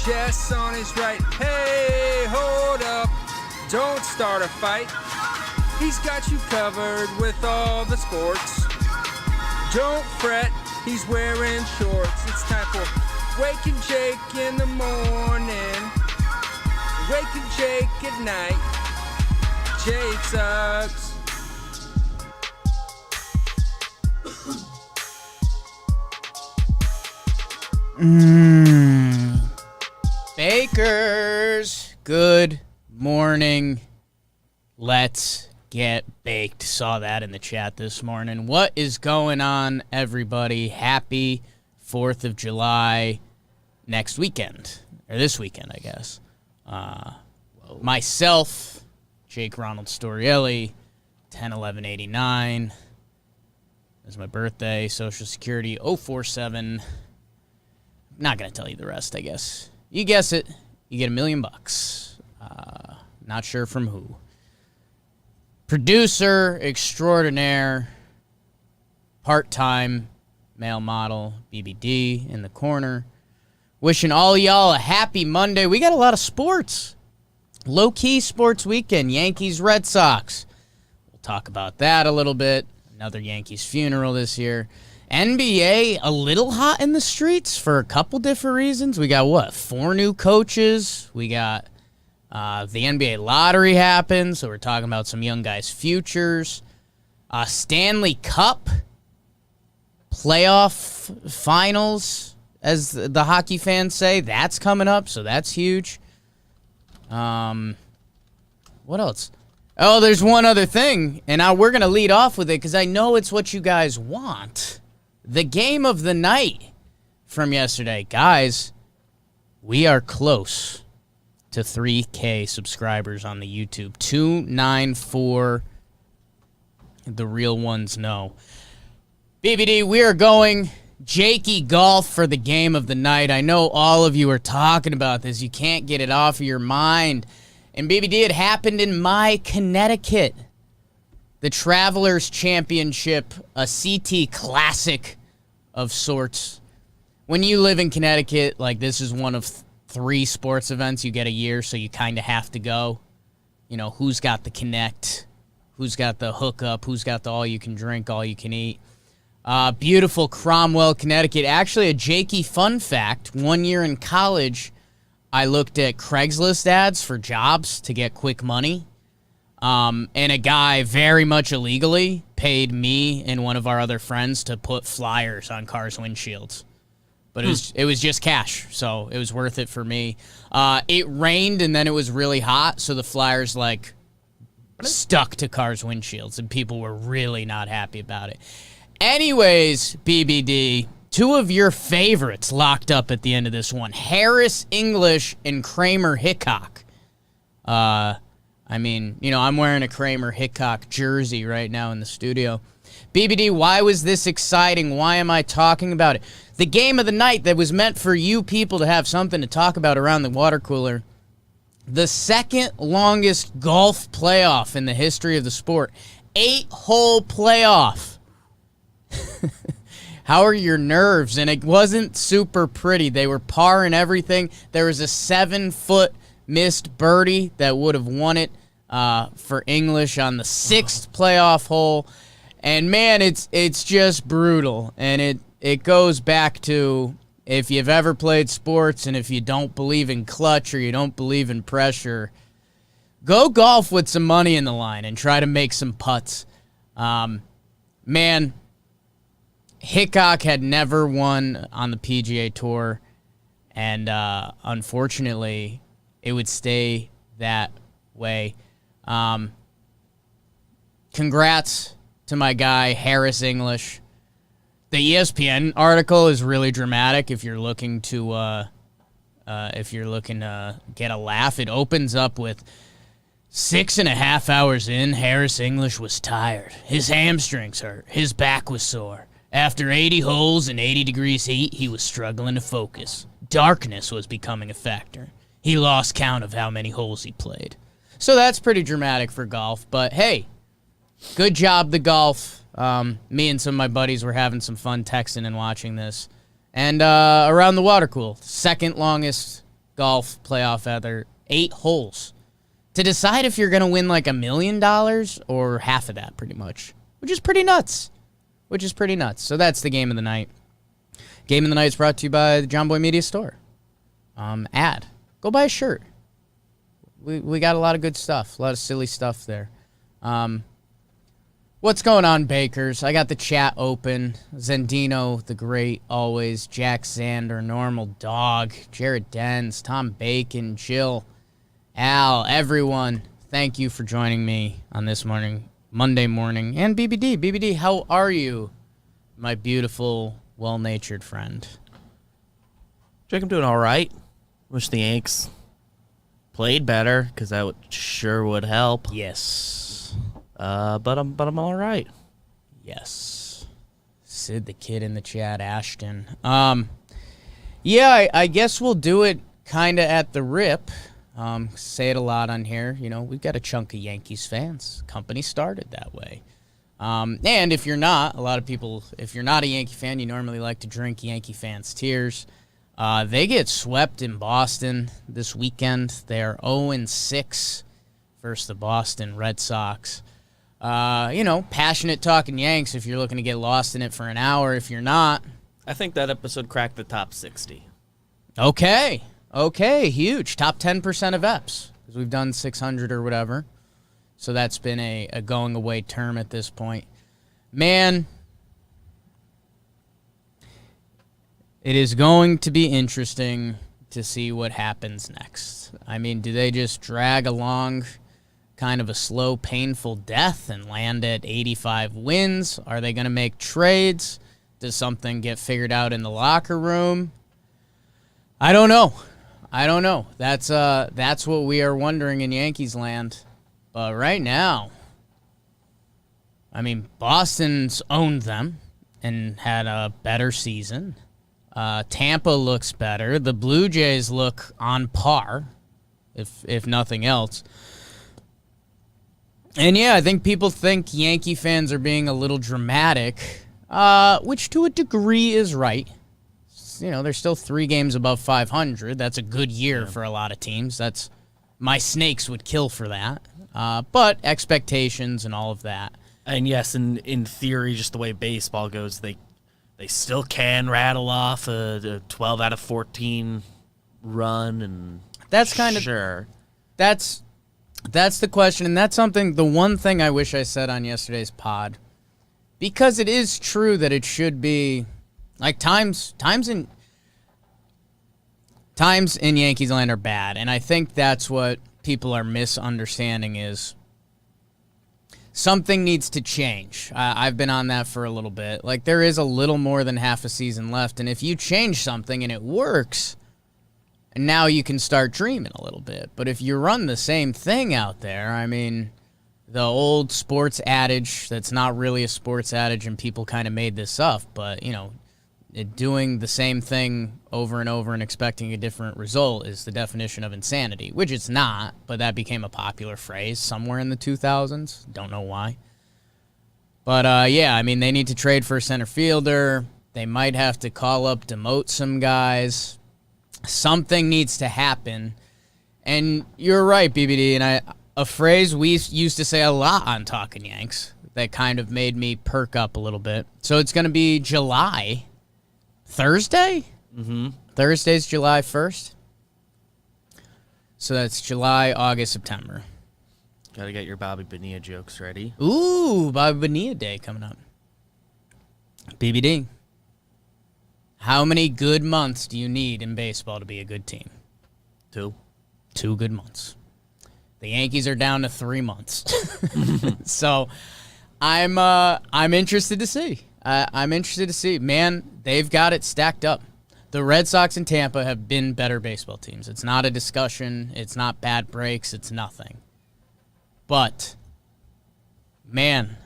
Jess on his right. Hey, hold up. Don't start a fight. He's got you covered with all the sports. Don't fret, he's wearing shorts. It's time for Waking Jake in the morning. Waking Jake at night. Jake sucks. Bakers, good morning. Let's get baked. Saw that in the chat this morning. What is going on, everybody? Happy 4th of July next weekend, or this weekend, I guess. Myself, Jake Ronald Storielli, 10/11/89. That's my birthday. Social Security 047. Not going to tell you the rest, I guess. You guess it. You get $1 million. Not sure from who. Producer extraordinaire, part-time male model, BBD in the corner. Wishing all y'all a happy Monday. We got a lot of sports. Low-key sports weekend. Yankees, Red Sox. We'll talk about that a little bit. Another Yankees funeral this year. NBA a little hot in the streets for a couple different reasons. We got, 4 new coaches. We got the NBA lottery happened, so we're talking about some young guys' futures. Stanley Cup playoff finals, as the hockey fans say. That's coming up, so that's huge. What else? Oh, there's one other thing, and now we're going to lead off with it because I know it's what you guys want. The game of the night from yesterday. Guys, we are close to 3K subscribers on the YouTube. 294. The real ones know. BBD, we are going Jakey golf for the game of the night. I know all of you are talking about this. You can't get it off of your mind. And BBD, it happened in my Connecticut. The Travelers Championship, a CT Classic of sorts. When you live in Connecticut, like, this is one of 3 sports events you get a year, so you kind of have to go. You know, who's got the connect, who's got the hookup, who's got the all-you-can-drink, all-you-can-eat. Beautiful Cromwell, Connecticut. Actually, a Jakey fun fact, 1 year in college, I looked at Craigslist ads for jobs to get quick money. And a guy very much illegally paid me and one of our other friends to put flyers on cars' windshields. But it was just cash, so it was worth it for me. It rained and then it was really hot, so the flyers stuck to cars' windshields, and people were really not happy about it. Anyways, BBD, 2 of your favorites locked up at the end of this one. Harris English and Kramer Hickok. I mean, you know, I'm wearing a Kramer Hickok jersey right now in the studio. BBD, why was this exciting? Why am I talking about it? The game of the night that was meant for you people to have something to talk about around the water cooler. The second longest golf playoff in the history of the sport. 8-hole playoff. How are your nerves? And it wasn't super pretty. They were par and everything. There was a 7-foot missed birdie that would have won it for English on the 6th playoff hole. And, man, it's just brutal. And it goes back to, if you've ever played sports and if you don't believe in clutch or you don't believe in pressure, go golf with some money in the line and try to make some putts. Man, Hickok had never won on the PGA Tour, and unfortunately, it would stay that way. Congrats to my guy, Harris English. The ESPN article is really dramatic if you're looking to get a laugh. It opens up with 6.5 hours in, Harris English was tired. His hamstrings hurt. His back was sore. After 80 holes and 80 degrees heat, he was struggling to focus. Darkness was becoming a factor. He lost count of how many holes he played. So that's pretty dramatic for golf. But, hey, good job, the golf. Me and some of my buddies were having some fun texting and watching this. And around the water cool, second longest golf playoff ever, 8 holes, to decide if you're going to win like $1 million or half of that pretty much, which is pretty nuts. So that's the game of the night. Game of the night is brought to you by the John Boy Media Store. Ad. Go buy a shirt. We got a lot of good stuff, a lot of silly stuff there. What's going on, Bakers? I got the chat open. Zendino, the great, always. Jack Zander, Normal Dog, Jared Dens, Tom Bacon, Jill, Al, everyone. Thank you for joining me on this Monday morning. And BBD. BBD, how are you, my beautiful, well-natured friend? Jake, I'm doing all right. Wish the Yanks played better, because that sure would help. Yes. But I'm all right. Yes. Sid, the kid in the chat, Ashton. Yeah, I guess we'll do it kind of at the rip. Say it a lot on here. You know, we've got a chunk of Yankees fans. Company started that way. And if you're not, a lot of people, if you're not a Yankee fan, you normally like to drink Yankee fans' tears. They get swept in Boston this weekend. They're 0-6 versus the Boston Red Sox. Passionate talking Yanks if you're looking to get lost in it for an hour. If you're not, I think that episode cracked the top 60. Okay, huge. Top 10% of EPs, because we've done 600 or whatever. So that's been a going-away term at this point. Man, it is going to be interesting to see what happens next. I mean, do they just drag along kind of a slow, painful death and land at 85 wins? Are they going to make trades? Does something get figured out in the locker room? I don't know. That's what we are wondering in Yankees land. But right now, I mean, Boston's owned them and had a better season. Tampa looks better. The Blue Jays look on par, if nothing else. And yeah, I think people think Yankee fans are being a little dramatic, which to a degree is right. You know, they're still 3 games above 500. That's a good year for a lot of teams. My Snakes would kill for that. But expectations and all of that. And yes, in theory, just the way baseball goes, they still can rattle off a 12 out of 14 run, and that's kind of sure. That's the question, and that's something. The one thing I wish I said on yesterday's pod, because it is true that it should be like times in Yankees land are bad, and I think that's what people are misunderstanding is something needs to change. I've been on that for a little bit. Like, there is a little more than half a season left, and if you change something and it works, and now you can start dreaming a little bit. But if you run the same thing out there, I mean, the old sports adage that's not really a sports adage, and people kind of made this up, but, you know, doing the same thing over and over and expecting a different result is the definition of insanity, which it's not, but that became a popular phrase somewhere in the 2000s. Don't know why. But, yeah, I mean, they need to trade for a center fielder. They might have to call up, demote some guys. Something needs to happen. And you're right, BBD, and a phrase we used to say a lot on Talkin' Yanks that kind of made me perk up a little bit. So it's going to be July Thursday? Mm-hmm. Thursday's July 1st. So that's July, August, September. Got to get your Bobby Bonilla jokes ready. Ooh, Bobby Bonilla Day coming up. BBD, how many good months do you need in baseball to be a good team? 2. 2 good months. The Yankees are down to 3 months. So I'm interested to see. I'm interested to see. Man, they've got it stacked up. The Red Sox and Tampa have been better baseball teams. It's not a discussion. It's not bad breaks. It's nothing. But, man,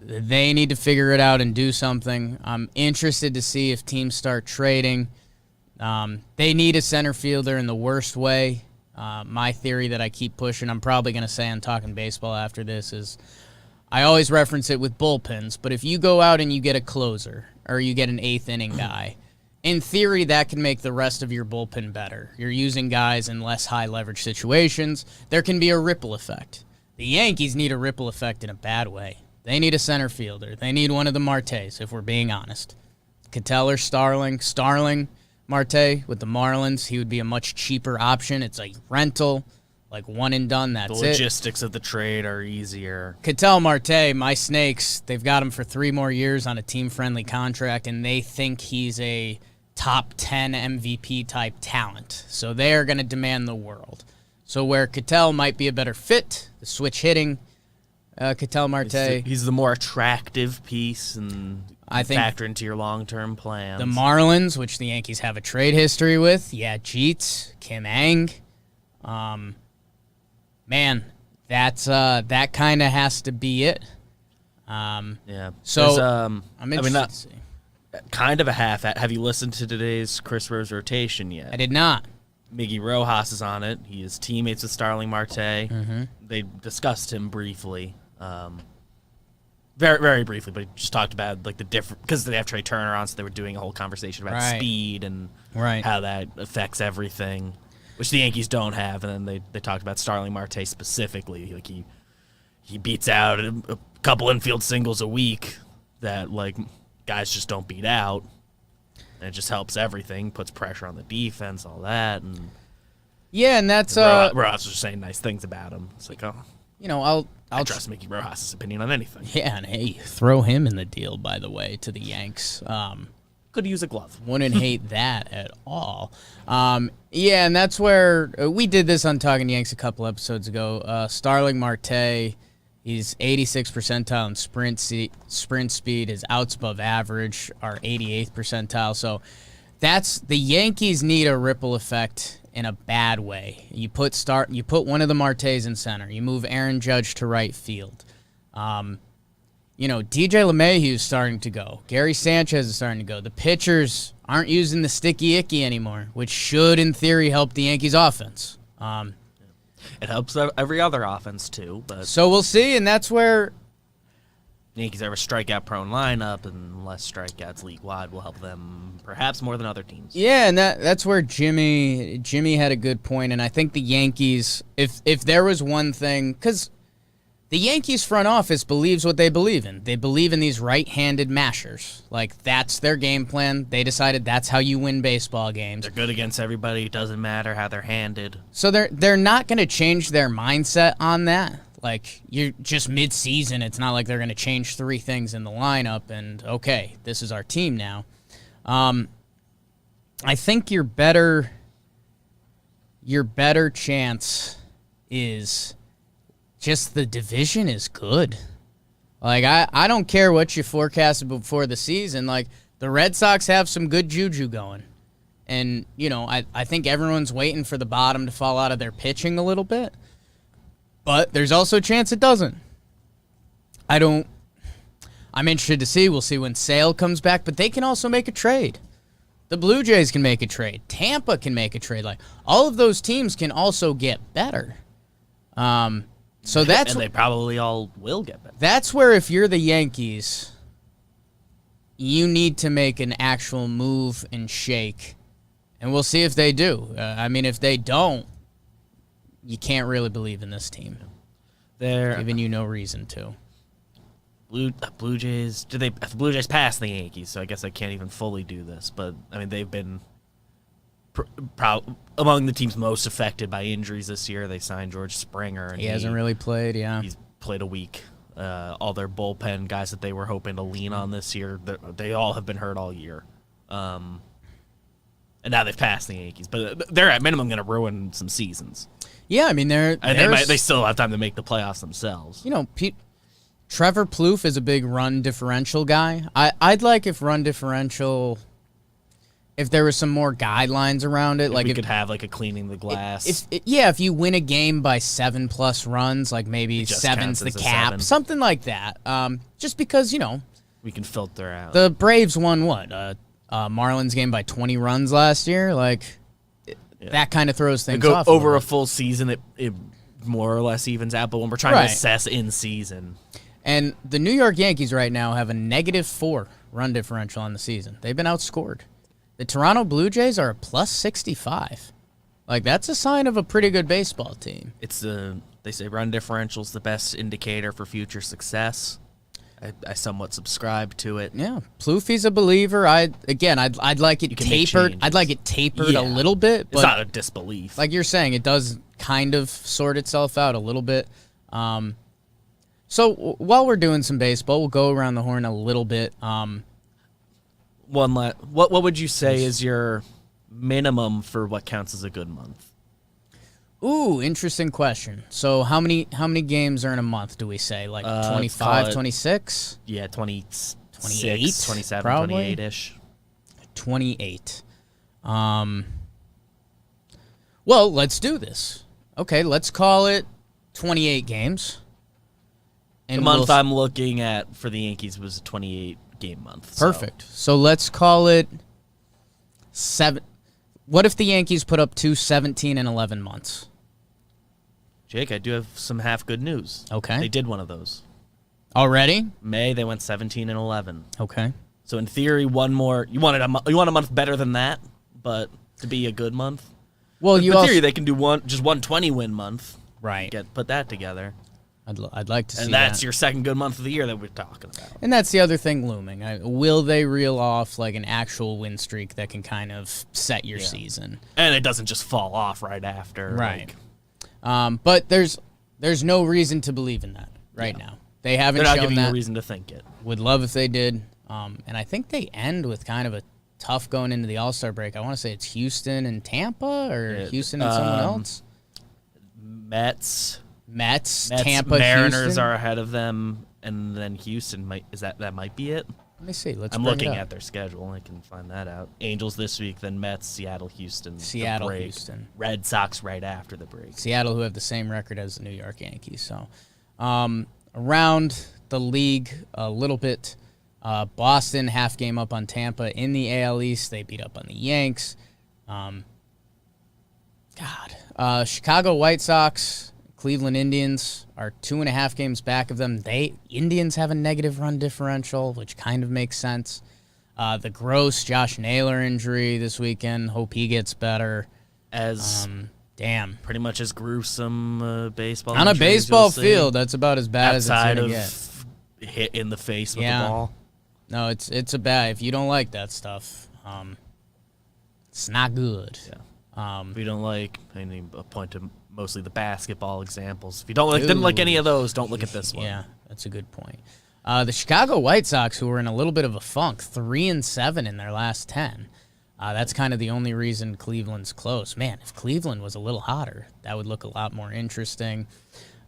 they need to figure it out and do something. I'm interested to see if teams start trading. They need a center fielder in the worst way. My theory that I keep pushing, I'm probably going to say on Talking Baseball after this, is I always reference it with bullpens, but if you go out and you get a closer or you get an 8th inning guy, in theory, that can make the rest of your bullpen better. You're using guys in less high-leverage situations. There can be a ripple effect. The Yankees need a ripple effect in a bad way. They need a center fielder. They need one of the Martes, if we're being honest. Cattell or Starling. Starling, Marte, with the Marlins, he would be a much cheaper option. It's like rental, like one and done, that's The it. logistics of the trade are easier. Cattell Marte, my Snakes, they've got him for 3 more years on a team-friendly contract, and they think he's a top 10 MVP type talent. So they are going to demand the world. So where Cattell might be a better fit, the switch hitting, Cattell Marte. He's the more attractive piece, and I think factor into your long-term plans. the Marlins, which the Yankees have a trade history with, Jeets, Kim Ang. Man, that kind of has to be it. Yeah. So There's, I'm interested to see. Kind of a half. Have you listened to today's Chris Rose rotation yet? I did not. Miggy Rojas is on it. He is teammates with Starling Marte. Mm-hmm. They discussed him briefly, very very briefly, but he just talked about like the different because they have Trey Turner on, so they were doing a whole conversation about Right. speed and Right. how that affects everything, which the Yankees don't have. And then they talked about Starling Marte specifically. Like he beats out a couple infield singles a week that like guys just don't beat out. And it just helps everything, puts pressure on the defense, all that. And Yeah, and that's Rojas was just saying nice things about him. It's like, oh, I'll trust Mickey Rojas' opinion on anything. Yeah, and hey, throw him in the deal, by the way, to the Yanks. Could use a glove. Wouldn't hate that at all. Yeah, and that's where we did this on Talking Yanks a couple episodes ago. Starling Marte, he's 86th percentile in sprint speed. His outs above average are 88th percentile. So that's the Yankees need a ripple effect in a bad way. You put one of the Martes in center. You move Aaron Judge to right field. DJ LeMahieu's starting to go. Gary Sanchez is starting to go. The pitchers aren't using the sticky icky anymore, which should, in theory, help the Yankees' offense. It helps every other offense, too. But So we'll see, and that's where the Yankees have a strikeout-prone lineup, and less strikeouts league-wide will help them perhaps more than other teams. Yeah, and that's where Jimmy had a good point, and I think the Yankees, if there was one thing, because the Yankees front office believes what they believe in. They believe in these right-handed mashers. Like, that's their game plan. They decided that's how you win baseball games. They're good against everybody. It doesn't matter how they're handed. So they're not going to change their mindset on that. Like, you're just mid-season. It's not like they're going to change 3 things in the lineup and, okay, this is our team now. I think your better chance is just the division is good. Like, I don't care what you forecasted before the season. Like, the Red Sox have some good juju going. And, I think everyone's waiting for the bottom to fall out of their pitching a little bit. But there's also a chance it doesn't. I'm interested to see. We'll see when Sale comes back, but they can also make a trade. The Blue Jays can make a trade. Tampa can make a trade. Like, all of those teams can also get better. So that's and they probably all will get better. That's where, if you're the Yankees, you need to make an actual move and shake. And we'll see if they do. If they don't, you can't really believe in this team. They're giving you no reason to. Blue Jays. The Blue Jays passed the Yankees? So I guess I can't even fully do this. But they've been among the teams most affected by injuries this year. They signed George Springer, and He hasn't really played. Yeah, he's played a week. All their bullpen guys that they were hoping to lean on this year, they all have been hurt all year. And now they've passed the Yankees, but they're at minimum going to ruin some seasons. Yeah, they still have time to make the playoffs themselves. Trevor Plouffe is a big run differential guy. I'd like if run differential, if there was some more guidelines around it. Like we could have like a cleaning the glass. If you win a game by 7+ runs, like maybe 7's the cap, something like that. Just because we can filter out. The Braves won what? Marlins game by 20 runs last year. Like that kind of throws things off. Over a full season, it more or less evens out. But when we're trying to assess in season. And the New York Yankees right now have a -4 run differential on the season. They've been outscored. The Toronto Blue Jays are a plus 65. Like, that's a sign of a pretty good baseball team. It's they say run differential's the best indicator for future success. I somewhat subscribe to it. Yeah, Plouffi's a believer. I'd like it tapered. I'd like it tapered a little bit. But it's not a disbelief. Like you're saying, it does kind of sort itself out a little bit. So while we're doing some baseball, we'll go around the horn a little bit. What would you say is your minimum for what counts as a good month? Ooh, interesting question. So how many games are in a month, do we say? Like 25, 26? Yeah, 26, 28, 27, probably? 28-ish. 28. Well, let's do this. Okay, let's call it 28 games. The month I'm looking at for the Yankees was a 28-game month. Perfect. So let's call it 7. What if the Yankees put up 2 17 and 11 months? Jake, I do have some half good news. Okay. They did one of those. Already? May, they went 17 and 11. Okay. So in theory, one more. You want a month better than that, but to be a good month. Well, in theory, they can do one 20-win month. Right. Put that together. I'd like to see that. And that's your second good month of the year that we're talking about. And that's the other thing looming. Will they reel off like an actual win streak that can kind of set your season? And it doesn't just fall off right after. Right. But there's no reason to believe in that right now. They haven't They're not shown giving that. you a reason to think it. Would love if they did. And I think they end with kind of a tough going into the All-Star break. I want to say it's Houston and Tampa or Houston and someone else. Mets, Tampa, Mariners Houston. are ahead of them, and then Houston that might be it. Let me see. I'm looking at their schedule. I can find that out. Angels this week, then Mets, Seattle, Houston. Seattle, the break. Houston. Red Sox right after the break. Seattle, who have the same record as the New York Yankees. So around the league a little bit, Boston half game up on Tampa in the AL East. They beat up on the Yanks. Chicago White Sox, Cleveland Indians are 2.5 games back of them. Indians have a negative run differential, which kind of makes sense. The gross Josh Naylor injury this weekend. Hope he gets better. Pretty much as gruesome baseball on a baseball you'll field. That's about as bad as it's outside gonna of hit in the face with Yeah. the ball. No, it's a bad. If you don't like that stuff, it's not good. Yeah. If you don't like, I mean, a point to mostly the basketball examples. If you didn't like any of those, don't look at this one. Yeah, that's a good point. The Chicago White Sox, who were in a little bit of a funk, 3-7 in their last 10. That's kind of the only reason Cleveland's close. Man, if Cleveland was a little hotter, that would look a lot more interesting.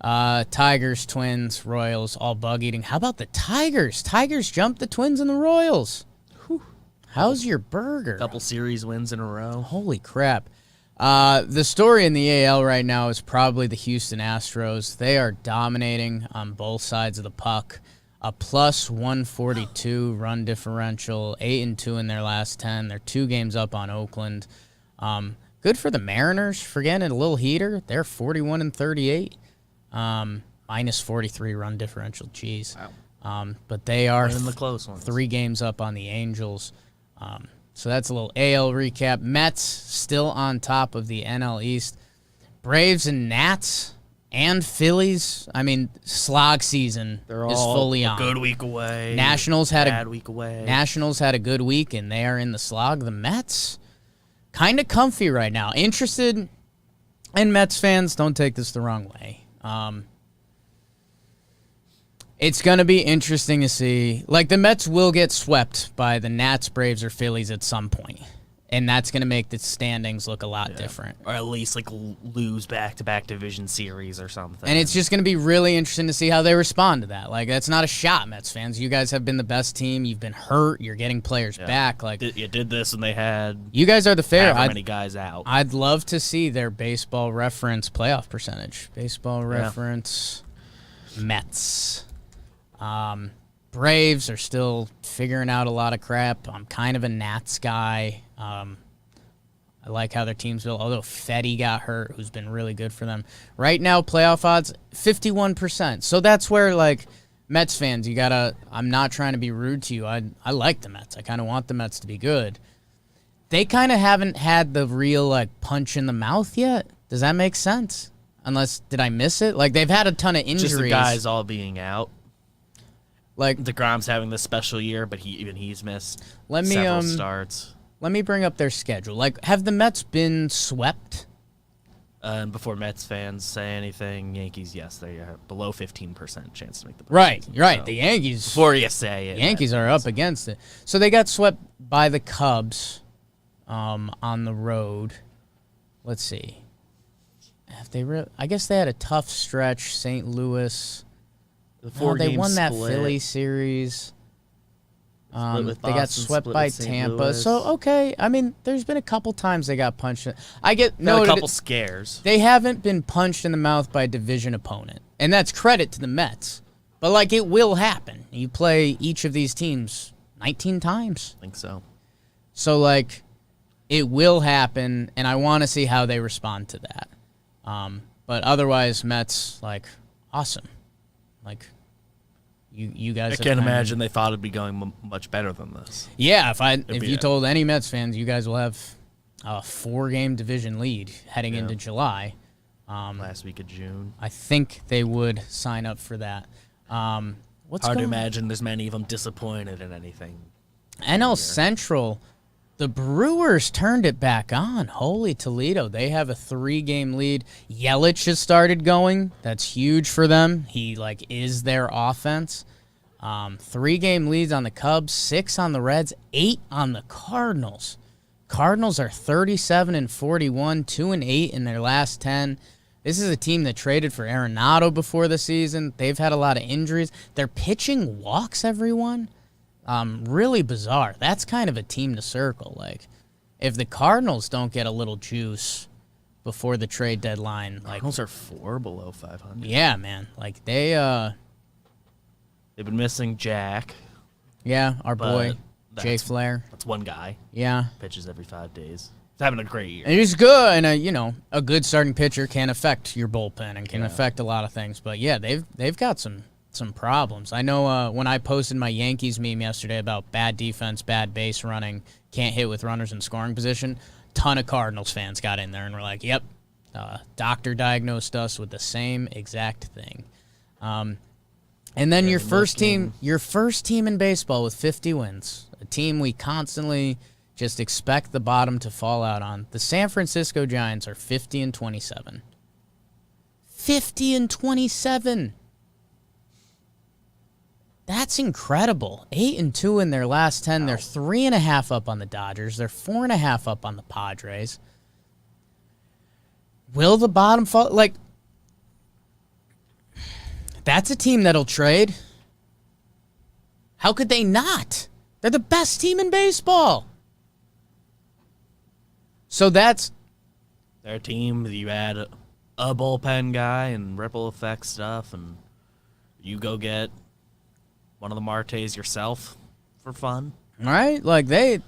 Tigers, Twins, Royals, all bug eating. How about the Tigers? Tigers jumped the Twins and the Royals. Whew. How's your burger? Couple series wins in a row. Holy crap. The story in the AL right now is probably the Houston Astros. They are dominating on both sides of the puck. A plus 142 run differential, 8-2 in their last 10. They're 2 games up on Oakland. Good for the Mariners for getting a little heater. They're 41-38. Minus 43 run differential. Jeez. Wow. But they are in the close ones. 3 games up on the Angels. So that's a little AL recap. Mets still on top of the NL East. Braves and Nats and Phillies. I mean, slog season is fully on. Good week away. Nationals had bad week away. Nationals had a good week, and they are in the slog. The Mets, kind of comfy right now. Interested, and Mets fans, don't take this the wrong way. It's going to be interesting to see. Like, the Mets will get swept by the Nats, Braves, or Phillies at some point. And that's going to make the standings look a lot different. Or at least, like, lose back-to-back division series or something. And it's just going to be really interesting to see how they respond to that. Like, that's not a shot, Mets fans. You guys have been the best team. You've been hurt. You're getting players back. Like, you did this when they had you guys are the fair. however many guys out. I'd love to see their baseball reference playoff percentage. Baseball reference Mets. Braves are still figuring out a lot of crap. I'm kind of a Nats guy. I like how their team's built, although Fetty got hurt, who's been really good for them. Right now, playoff odds, 51%. So that's where, like, Mets fans, you gotta, I'm not trying to be rude to you. I like the Mets. I kind of want the Mets to be good. they kind of haven't had the real like punch in the mouth yet. Does that make sense? Unless, did I miss it? Like, they've had a ton of injuries. Just the guys all being out. Like DeGrom's having this special year, but he's missed Let me several starts. let me bring up their schedule. Like, have the Mets been swept? And before Mets fans say anything, Yankees, yes, they are below 15% chance to make the postseason. Right. So, The Yankees. before you say it, The Yankees are up against it. So they got swept by the Cubs on the road. Let's see. If they I guess they had a tough stretch. St. Louis. They won that Philly series. They got Boston, swept split by with St. Tampa. Louis. So, okay. I mean, there's been a couple times they got punched. I get Had a noted. couple scares. They haven't been punched in the mouth by a division opponent. And that's credit to the Mets. But, like, it will happen. You play each of these teams 19 times. I think so. So, like, it will happen, and I want to see how they respond to that. But otherwise, Mets, like, awesome. Like, you guys. I can't imagine they thought it'd be going much better than this. Yeah, if you told any Mets fans, you guys will have a 4-game division lead heading into July. Last week of June. I think they would sign up for that. What's Hard to going imagine there's many of them disappointed in anything. NL Central, the Brewers turned it back on. Holy Toledo. They have a 3-game lead. Yelich has started going. That's huge for them. He, like, is their offense. 3-game leads on the Cubs, 6 on the Reds, 8 on the Cardinals. Cardinals are 37-41, 2-8 in their last 10. This is a team that traded for Arenado before the season. They've had a lot of injuries. Their pitching walks everyone. Really bizarre. That's kind of a team to circle. Like, if the Cardinals don't get a little juice before the trade deadline, like, Cardinals are 4 below 500. yeah, man. Like, they've been missing Jack. yeah, our boy Jay that's- Flair. That's one guy. Yeah, Pitches every 5 days. He's having a great year. and he's good. And a good starting pitcher can affect your bullpen and can affect a lot of things. But yeah, they've got some problems. I know when I posted my Yankees meme yesterday about bad defense, bad base running, can't hit with runners in scoring position, ton of Cardinals fans got in there and were like, yep, doctor diagnosed us with the same exact thing. And then your first team in baseball with 50 wins, a team we constantly just expect the bottom to fall out on. The San Francisco Giants are 50-27. 50-27. That's incredible. 8-2 in their last 10. Wow. They're 3.5 up on the Dodgers. They're 4.5 up on the Padres. Will the bottom fall? Like, that's a team that'll trade. How could they not? They're the best team in baseball. So that's Their team, you add a bullpen guy and ripple effect stuff, and you go get one of the Martes yourself for fun. right. Like that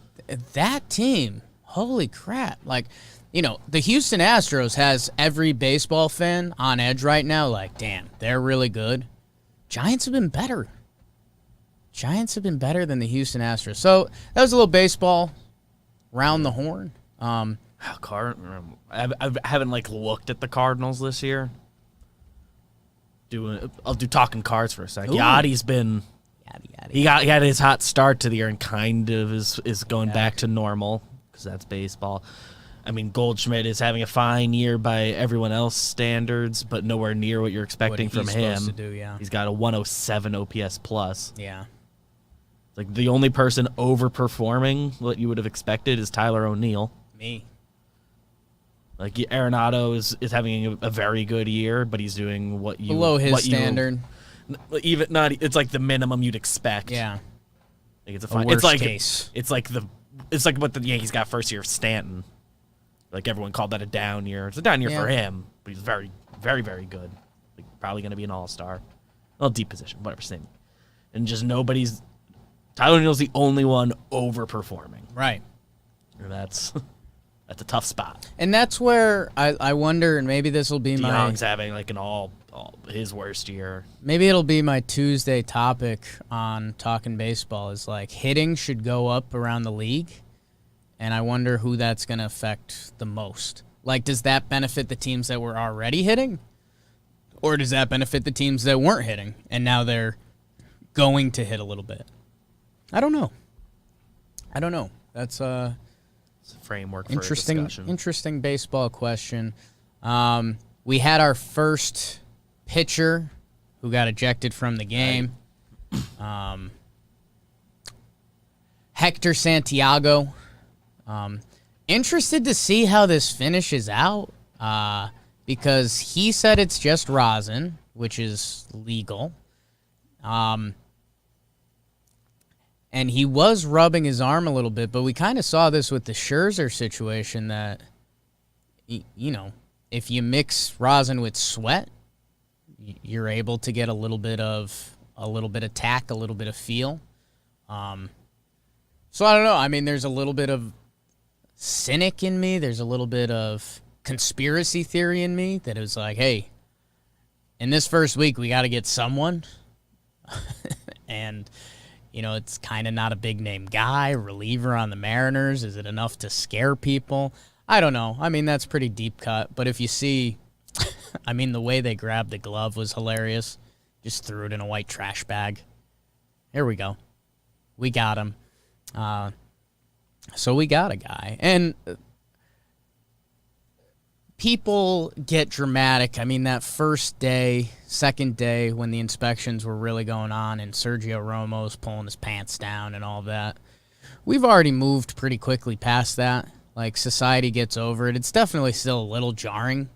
team. Holy crap! Like, the Houston Astros has every baseball fan on edge right now. Like, damn, they're really good. Giants have been better. Giants have been better than the Houston Astros. So that was a little baseball round the horn. I haven't looked at the Cardinals this year. I'll do talking cards for a second. Ooh. Yachty's been. He had his hot start to the year and kind of is going back to normal because that's baseball. I mean, Goldschmidt is having a fine year by everyone else's standards, but nowhere near what you're expecting from him. Supposed to do, yeah. He's got a 107 OPS plus. Yeah. Like, the only person overperforming what you would have expected is Tyler O'Neill. Me. Like, Arenado is having a very good year, but he's doing below his standard. Even not, it's like the minimum you'd expect. Yeah. Like, it's a A fine. worst It's like case. It's like what the Yankees got first year of Stanton. Like, everyone called that a down year. It's a down year for him, but he's very, very, very good. Like, probably going to be an all-star. Well, deep position, whatever, same. And just nobody's. Tyler O'Neill's the only one overperforming. Right. And that's a tough spot. And that's where I wonder, and maybe this will be DeYoung's having like an all his worst year. Maybe it'll be my Tuesday topic on Talking Baseball is like hitting should go up around the league. and I wonder who that's going to affect the most. Like, does that benefit the teams that were already hitting? Or does that benefit the teams that weren't hitting, and now they're going to hit a little bit? I don't know. That's It's a framework for a discussion. Interesting baseball question. We had our first pitcher who got ejected from the game. Hector Santiago. Interested to see how this finishes out because he said it's just rosin, which is legal. And he was rubbing his arm a little bit, but we kind of saw this with the Scherzer situation that, you know, if you mix rosin with sweat, you're able to get a little bit of tack, a little bit of feel. So I don't know. I mean, there's a little bit of cynic in me. There's a little bit of conspiracy theory in me that is like, hey, in this first week, we got to get someone. And, you know, it's kind of not a big name guy, reliever on the Mariners. Is it enough to scare people? I don't know. I mean, that's pretty deep cut. But if you see, I mean, the way they grabbed the glove was hilarious. Just threw it in a white trash bag. Here we go. We got him. So we got a guy. And people get dramatic. I mean, that first day, second day, when the inspections were really going on and Sergio Romo's pulling his pants down and all that, we've already moved pretty quickly past that. Like, society gets over it. It's definitely still a little jarring.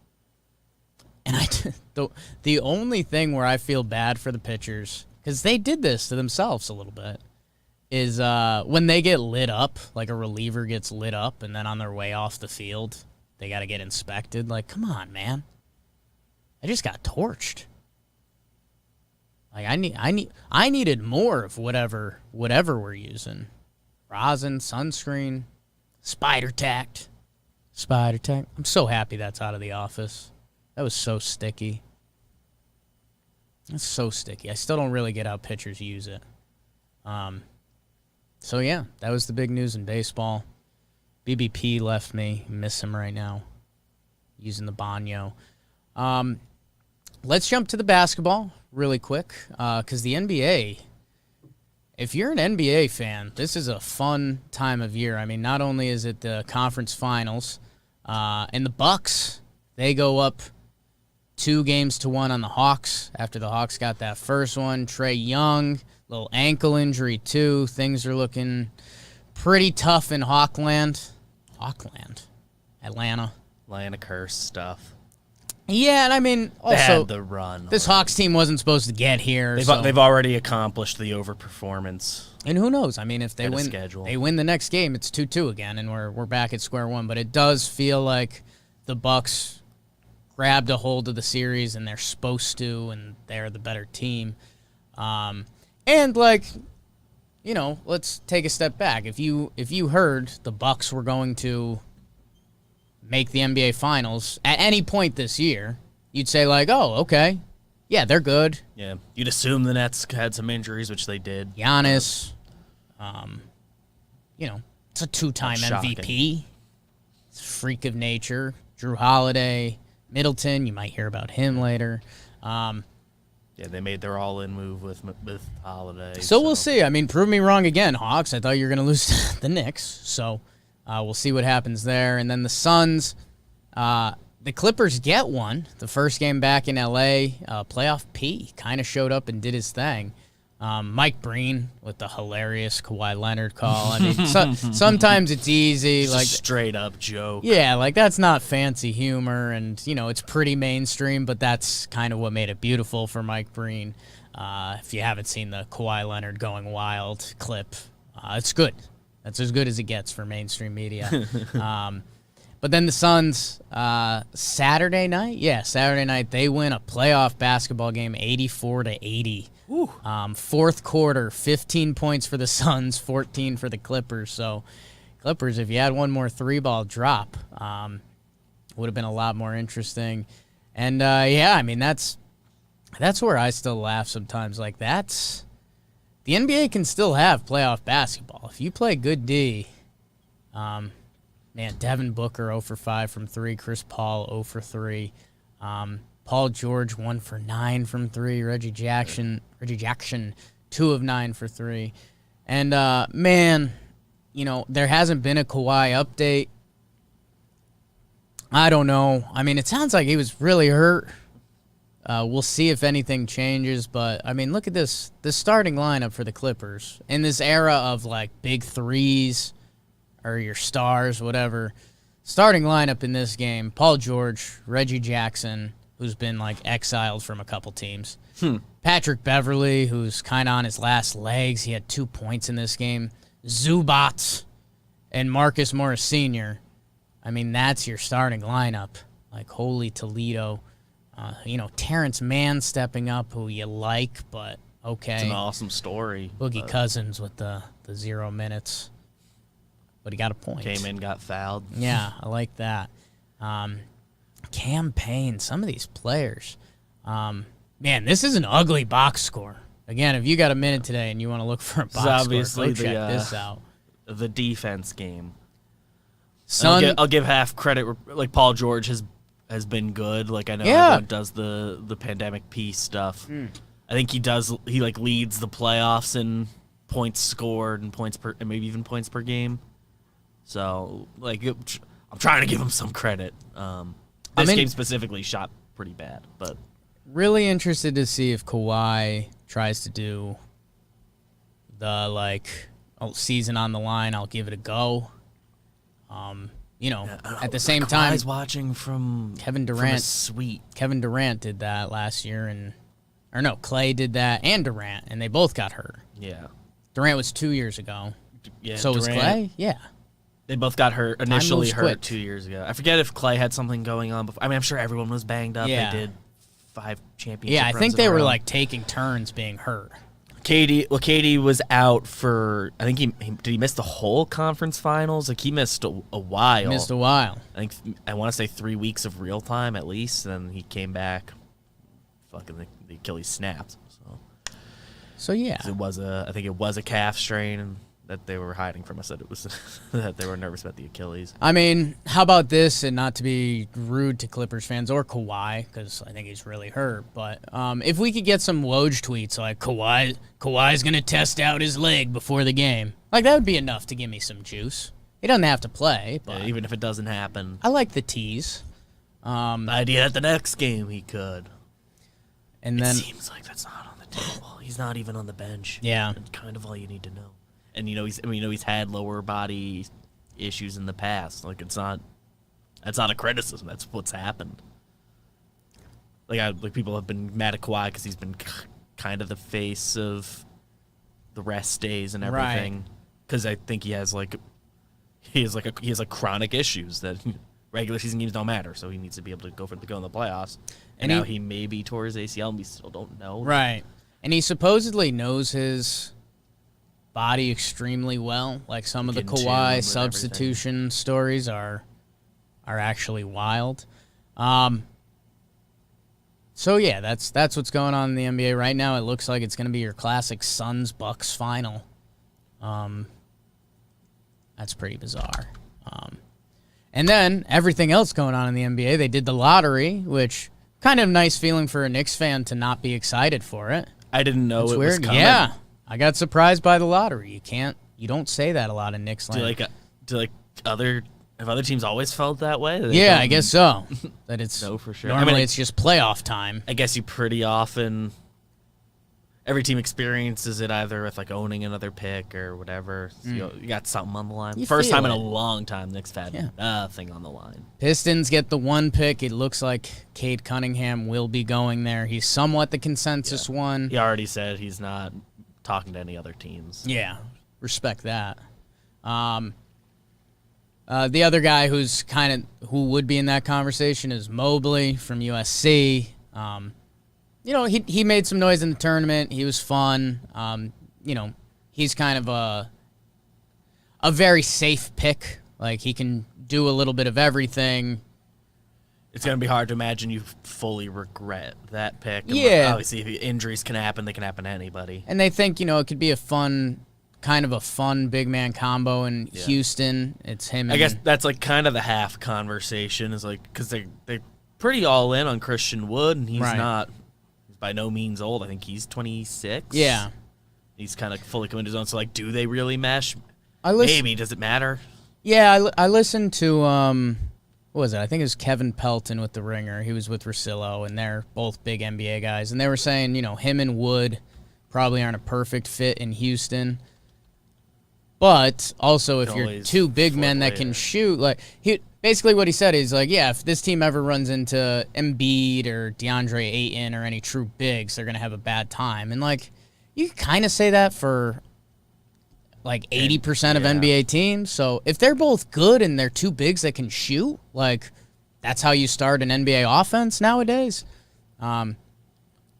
And the only thing where I feel bad for the pitchers, because they did this to themselves a little bit, is when they get lit up, like a reliever gets lit up, and then on their way off the field, they got to get inspected. Like, come on, man. I just got torched. Like, I needed more of whatever we're using. Rosin, sunscreen, spider tack. I'm so happy that's out of the office. That was so sticky. That's so sticky. I still don't really get how pitchers use it. So, yeah, that was the big news in baseball. BBP left me. Miss him right now. Using the banyo. Let's jump to the basketball really quick. Because the NBA, if you're an NBA fan, this is a fun time of year. I mean, not only is it the conference finals, and the Bucks, they go up 2-1 on the Hawks after the Hawks got that first one. Trae Young, little ankle injury too. Things are looking pretty tough in Atlanta curse stuff. Yeah, and I mean, also, they had the run. This Hawks team wasn't supposed to get here. They've already accomplished the overperformance. And who knows? I mean, if they win, schedule. They win the next game, it's 2-2 again, and we're back at square one. But it does feel like the Bucks grabbed a hold of the series, and they're supposed to, and they're the better team. And like, you know, let's take a step back. If you heard the Bucks were going to make the NBA Finals at any point this year, you'd say like, oh, okay, yeah, they're good. Yeah, you'd assume the Nets had some injuries, which they did. Giannis, you know, it's a 2-time MVP. It's a freak of nature. Drew Holiday, Middleton, you might hear about him later. Yeah, they made their all-in move with Holiday. So we'll see. I mean, prove me wrong again, Hawks. I thought you were going to lose to the Knicks. So we'll see what happens there. And then the Suns, the Clippers get one. The first game back in L.A., playoff P kind of showed up and did his thing. Mike Breen with the hilarious Kawhi Leonard call. I mean, sometimes it's easy. Just like a straight-up joke. Yeah, like that's not fancy humor, and, you know, it's pretty mainstream, but that's kind of what made it beautiful for Mike Breen. If you haven't seen the Kawhi Leonard going wild clip, it's good. That's as good as it gets for mainstream media. But then the Suns, Saturday night, they win a playoff basketball game 84-80. Fourth quarter, 15 points for the Suns, 14 for the Clippers. So Clippers, if you had one more 3-ball drop, would have been a lot more interesting. And, yeah, I mean, that's where I still laugh sometimes. Like, the NBA can still have playoff basketball. If you play good D, Man, Devin Booker 0 for 5 from 3. Chris Paul 0 for 3. Paul George 1 for 9 from 3. Reggie Jackson 2 of 9 for 3. And, man, there hasn't been a Kawhi update. I don't know. I mean, it sounds like he was really hurt. We'll see if anything changes. But, I mean, look at this starting lineup for the Clippers. In this era of, like, big threes or your stars, whatever. Starting lineup in this game, Paul George, Reggie Jackson, who's been, like, exiled from a couple teams. Patrick Beverley, who's kind of on his last legs. He had 2 points in this game. Zubac and Marcus Morris Sr. I mean, that's your starting lineup. Like, holy Toledo. Terrence Mann stepping up, who you like, but okay. It's an awesome story. Boogie Cousins with the 0 minutes. But he got a point. Came in, got fouled. Yeah, I like that. Cam Payne, some of these players. Man, this is an ugly box score. Again, if you got a minute today and you want to look for a box score, go check this out. The defense game. Son, I'll give half credit. Like, Paul George has been good. Like, I know everyone does the pandemic piece stuff. I think he does. He like leads the playoffs in points scored and points per, and maybe even points per game. So, like, I'm trying to give him some credit. This game specifically shot pretty bad, but really interested to see if Kawhi tries to do the season on the line. I'll give it a go. At the same time, Kawhi's watching from Kevin Durant. From a suite. Kevin Durant did that last year, Clay did that, and Durant, and they both got hurt. Yeah, Durant was 2 years ago. Yeah, so was Clay. Yeah, they both got hurt initially. Hurt quick. 2 years ago. I forget if Clay had something going on before. I mean, I'm sure everyone was banged up. Yeah. They did 5 championships. Yeah, I think they were like taking turns being hurt. KD was out for, I think did he miss the whole conference finals? Like, he missed a while. I want to say 3 weeks of real time at least. Then he came back. Fucking the Achilles snapped. So yeah, I think it was a calf strain that they were hiding from us. That it was that they were nervous about the Achilles. I mean, how about this? And not to be rude to Clippers fans or Kawhi, because I think he's really hurt. But if we could get some Woj tweets like Kawhi's gonna test out his leg before the game, like that would be enough to give me some juice. He doesn't have to play, but even if it doesn't happen, I like the tease. The idea at the next game he could. And then it seems like that's not on the table. He's not even on the bench. Yeah, that's kind of all you need to know. And he's had lower body issues in the past. Like, that's not a criticism. That's what's happened. Like people have been mad at Kawhi because he's been kind of the face of the rest days and everything. Because I think he has chronic issues that regular season games don't matter. So he needs to be able to go in the playoffs. And now he maybe tore his ACL, and we still don't know. Right. And he supposedly knows his body extremely well. Like, some of the Kawhi substitution stories are actually wild. So yeah, that's what's going on in the NBA right now. It looks like it's going to be your classic Suns-Bucks final. That's pretty bizarre. And then everything else going on in the NBA, they did the lottery, which kind of nice feeling for a Knicks fan to not be excited for it. I didn't know it was coming. Yeah, I got surprised by the lottery. You don't say that a lot in Knicks land. Have other teams always felt that way? Yeah, I guess so. That it's no, for sure. Normally it's just playoff time. I guess you pretty often, every team experiences it either with like owning another pick or whatever. So you got something on the line. First time in a long time Knicks had nothing on the line. Pistons get the 1 pick. It looks like Cade Cunningham will be going there. He's somewhat the consensus one. He already said he's not talking to any other teams. Yeah, respect that. The other guy who would be in that conversation is Mobley from USC. He made some noise in the tournament. He was fun. He's kind of a very safe pick. Like, he can do a little bit of everything. It's going to be hard to imagine you fully regret that pick. Yeah. Obviously, if injuries can happen, they can happen to anybody. And they think, it could be a fun kind of a fun big man combo in Houston. It's him. I guess that's like kind of the half conversation is like because they're pretty all in on Christian Wood, and he's not. He's by no means old. I think he's 26. Yeah, he's kind of fully committed to his own. So like, do they really mesh? Maybe. Does it matter? Yeah, I listened to what was it? I think it was Kevin Pelton with The Ringer. He was with Russillo, and they're both big NBA guys, and they were saying him and Wood probably aren't a perfect fit in Houston. But also, if you're two big men that can shoot, like basically what he said is like, yeah, if this team ever runs into Embiid or DeAndre Ayton or any true bigs, they're gonna have a bad time. And like, you kind of say that for like 80% of NBA teams. So if they're both good and they're two bigs that can shoot, like that's how you start an NBA offense nowadays. And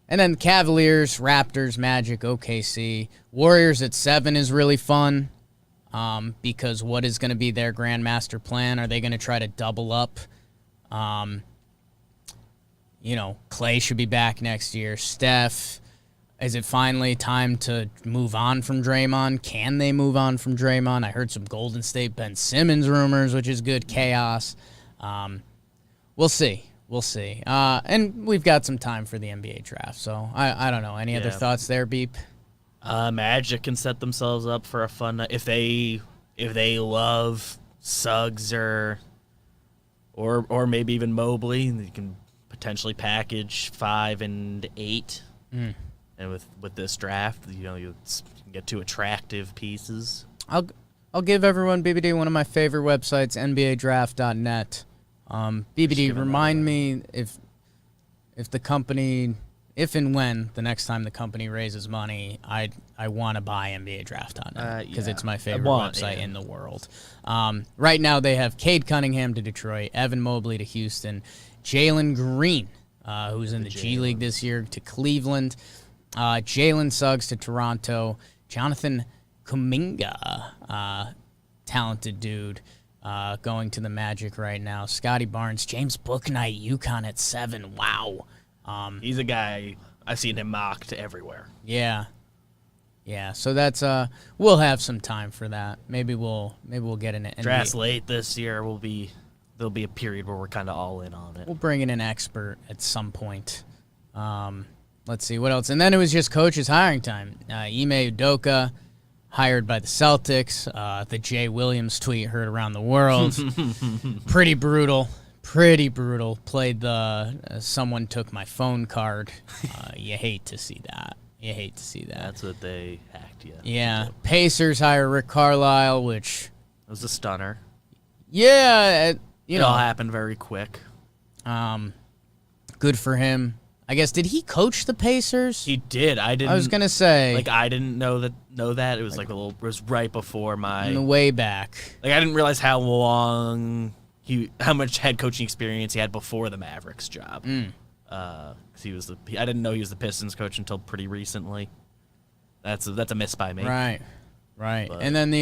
then Cavaliers, Raptors, Magic, OKC, Warriors at 7 is really fun. Because what is going to be their grandmaster plan? Are they going to try to double up? Clay should be back next year. Steph, is it finally time to move on from Draymond? Can they move on from Draymond? I heard some Golden State Ben Simmons rumors, which is good chaos. We'll see. And we've got some time for the NBA draft. So I don't know. Any other thoughts there, Beep? Magic can set themselves up for a fun night if they love Suggs or maybe even Mobley. They can potentially package 5 and 8, and with this draft, you can get 2 attractive pieces. I'll give everyone BBD one of my favorite websites, NBADraft.net. BBD, remind me if the company. If and when the next time the company raises money, I want to buy NBADraft.net because it's my favorite website in the world. Right now they have Cade Cunningham to Detroit, Evan Mobley to Houston, Jalen Green, who's in the G League this year, to Cleveland, Jalen Suggs to Toronto, Jonathan Kuminga, talented dude, going to the Magic right now, Scotty Barnes, James Bouknight, UConn at 7. Wow. He's a guy I've seen him mocked everywhere. Yeah. So that's we'll have some time for that. Maybe we'll get in it. Draft late this year. There'll be a period where we're kind of all in on it. We'll bring in an expert at some point. Let's see what else. And then it was just coaches hiring time. Ime Udoka hired by the Celtics. The Jay Williams tweet heard around the world. Pretty brutal. Played the someone took my phone card. You hate to see that. That's what they hacked you. Yeah. Pacers hire Rick Carlisle, which it was a stunner. Yeah, it all happened very quick. Good for him. I guess, did he coach the Pacers? He did. I was gonna say, like, I didn't know that. It was like it was right before my way back. Like, I didn't realize how much head coaching experience he had before the Mavericks job. I didn't know he was the Pistons coach until pretty recently. That's a miss by me. Right. But And then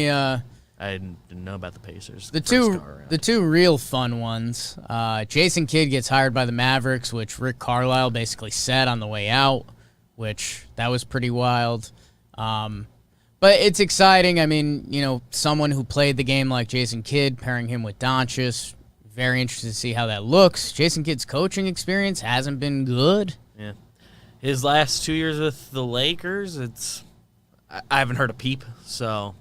I didn't know about the Pacers. The two real fun ones. Jason Kidd gets hired by the Mavericks, which Rick Carlisle basically said on the way out, which that was pretty wild. But it's exciting. I mean, someone who played the game like Jason Kidd, pairing him with Doncic. Very interested to see how that looks. Jason Kidd's coaching experience hasn't been good. Yeah. His last 2 years with the Lakers, I haven't heard a peep, so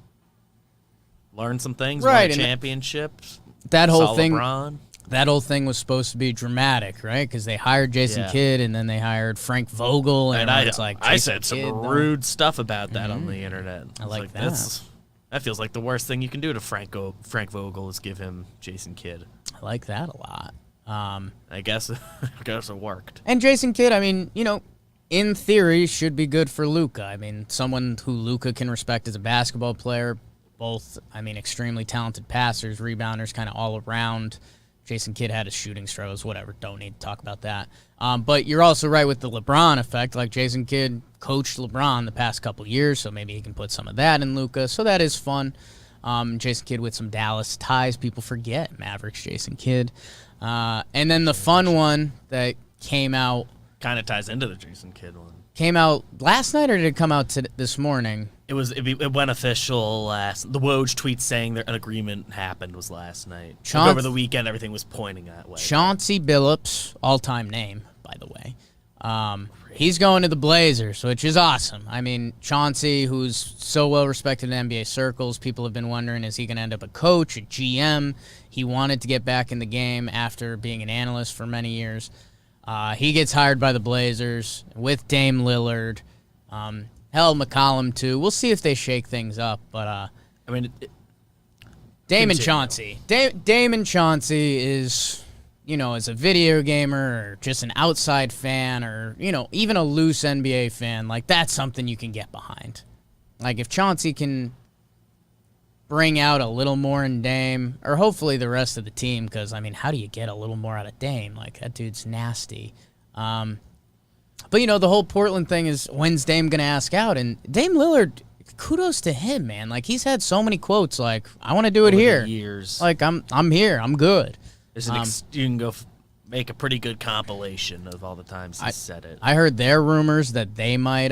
learned some things. Right. Won championships. That whole thing. LeBron. That whole thing was supposed to be dramatic, right? Because they hired Jason Kidd, and then they hired Frank Vogel, and I said some rude stuff about that on the internet. I like that. That feels like the worst thing you can do to Frank Vogel is give him Jason Kidd. I like that a lot. I guess it worked. And Jason Kidd, in theory, should be good for Luka. Someone who Luka can respect as a basketball player. Both, extremely talented passers, rebounders, kind of all around. Jason Kidd had his shooting struggles, whatever. Don't need to talk about that. But you're also right with the LeBron effect. Like, Jason Kidd coached LeBron the past couple years, so maybe he can put some of that in Luka. So that is fun. Jason Kidd with some Dallas ties. People forget Mavericks Jason Kidd. And then the fun one that came out. Kind of ties into the Jason Kidd one. came out last night, or did it come out this morning? It went official last. The Woj tweet saying that an agreement happened was last night. Over the weekend, everything was pointing that way. Chauncey Billups, all-time name, by the way. He's going to the Blazers, which is awesome. I mean, Chauncey, who's so well respected in NBA circles, people have been wondering, is he going to end up a coach, a GM? He wanted to get back in the game after being an analyst for many years. He gets hired by the Blazers with Dame Lillard. McCollum, too. We'll see if they shake things up. But, Dame and Chauncey. Dame and Chauncey is, as a video gamer or just an outside fan or, even a loose NBA fan, like, that's something you can get behind. Like, if Chauncey can bring out a little more in Dame, or hopefully the rest of the team, because, how do you get a little more out of Dame? Like, that dude's nasty. But, the whole Portland thing is, when's Dame going to ask out? And Dame Lillard, kudos to him, man. Like, he's had so many quotes, like, I want to do it here. Years. Like, I'm here. I'm good. There's you can go make a pretty good compilation of all the times he said it. I heard there rumors that they might,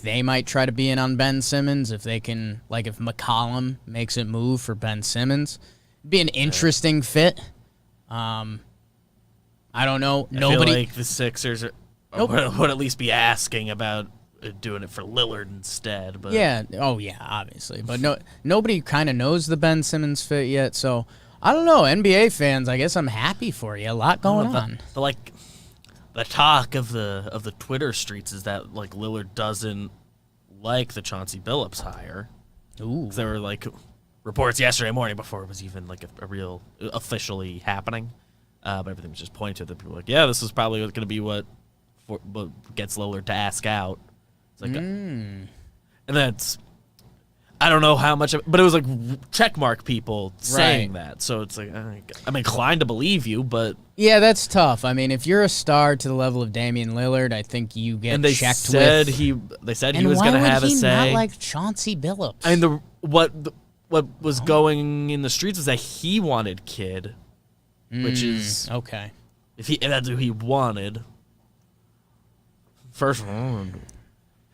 they might try to be in on Ben Simmons if they can, like, if McCollum makes it move for Ben Simmons. It'd be an interesting fit. I don't know. I feel like the Sixers would at least be asking about doing it for Lillard instead. But yeah. Oh, yeah, obviously. But nobody kind of knows the Ben Simmons fit yet. So, I don't know. NBA fans, I guess I'm happy for you. A lot going on. The talk of the Twitter streets is that, like, Lillard doesn't like the Chauncey Billups hire. Ooh. There were, like, reports yesterday morning before it was even, like, a real officially happening. But everything was just pointing to the people like, yeah, this is probably going to be what gets Lillard to ask out. It's like, and that's, I don't know how much, but it was like checkmark people saying that. So it's like, I'm inclined to believe you, but yeah, that's tough. If you're a star to the level of Damian Lillard, I think you get and they checked said with. They said he was going to have a say. And why would he not like Chauncey Billups? And what was going in the streets is that he wanted Kidd. Which is okay. If that's who he wanted, first one,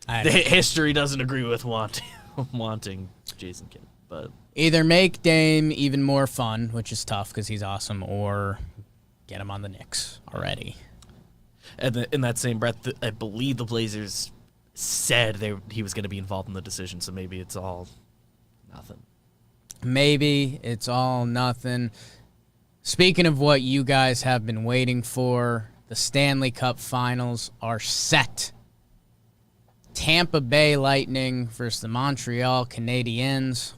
the history doesn't agree with wanting Jason Kidd. But either make Dame even more fun, which is tough because he's awesome, or get him on the Knicks already. And in that same breath, I believe the Blazers said he was going to be involved in the decision. So maybe it's all nothing. Maybe it's all nothing. Speaking of what you guys have been waiting for, the Stanley Cup Finals are set. Tampa Bay Lightning versus the Montreal Canadiens.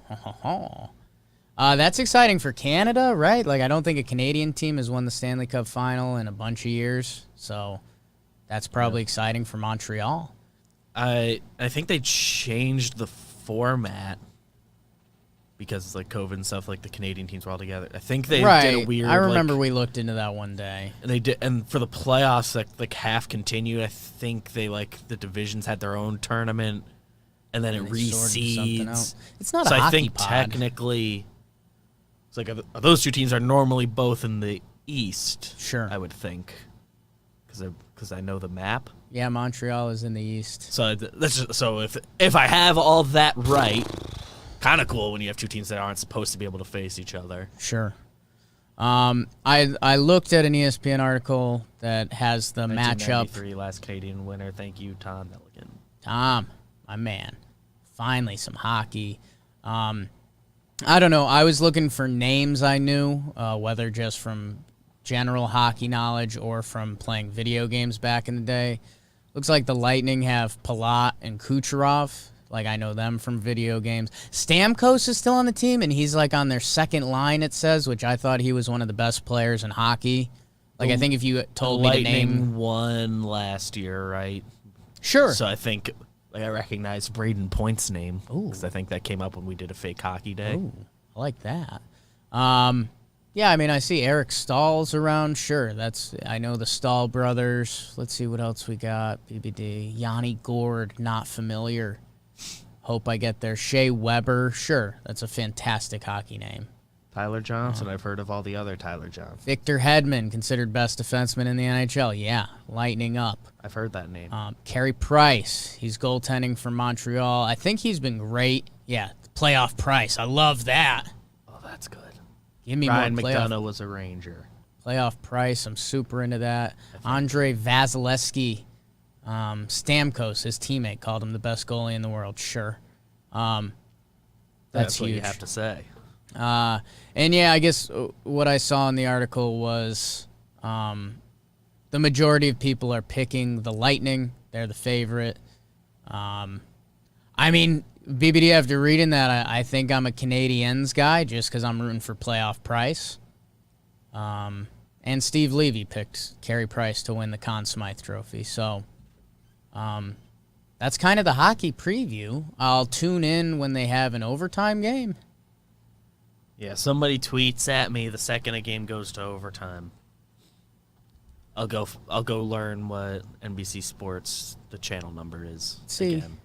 That's exciting for Canada, right? Like, I don't think a Canadian team has won the Stanley Cup Final in a bunch of years, so that's probably exciting for Montreal. I think they changed the format. Because like COVID and stuff, like the Canadian teams were all together. I think they did a weird. I remember we looked into that one day. And they did, and for the playoffs, like half continued. I think they the divisions had their own tournament, and then it reseeds. It's not so a hockey I think pod. Technically, it's like those two teams are normally both in the East. Sure, I would think, because I know the map. Yeah, Montreal is in the East. So if I have all that right. Kind of cool when you have two teams that aren't supposed to be able to face each other. Sure. I looked at an ESPN article that has the matchup. 1993 last Canadian winner. Thank you, Tom Milligan. Tom, my man. Finally, some hockey. I don't know. I was looking for names I knew, whether just from general hockey knowledge or from playing video games back in the day. Looks like the Lightning have Palat and Kucherov. Like, I know them from video games. Stamkos is still on the team, and he's, like, on their second line, it says, which I thought he was one of the best players in hockey. Like, I think if you told me the name... Lightning won last year, right? Sure. So I think I recognize Braden Point's name. Because I think that came up when we did a fake hockey day. Ooh, I like that. Yeah, I see Eric Stahl's around. Sure, I know the Stahl brothers. Let's see what else we got. BBD. Yanni Gourde, not familiar. Hope I get there. Shea Weber, sure, that's a fantastic hockey name. Tyler Johnson. I've heard of all the other Tyler Johnsons. Victor Hedman, considered best defenseman in the NHL. Yeah, lightening up. I've heard that name. Carey Price, he's goaltending for Montreal. I think he's been great. Yeah, playoff Price. I love that. Oh, that's good. Give me Ryan more playoff. McDonough was a Ranger. Playoff Price. I'm super into that. Andre Vasilevsky, Stamkos, his teammate, called him the best goalie in the world. Sure. That's what huge. you have to say. And yeah, I guess what I saw in the article was the majority of people are picking the Lightning. They're the favorite. I mean, BBD, after reading that, I think I'm a Canadiens guy just because I'm rooting for playoff Price. And Steve Levy picked Carey Price to win the Conn Smythe Trophy. So that's kind of the hockey preview. I'll tune in when they have an overtime game. Yeah, somebody tweets at me the second a game goes to overtime. I'll go learn what NBC Sports the channel number is. See, again.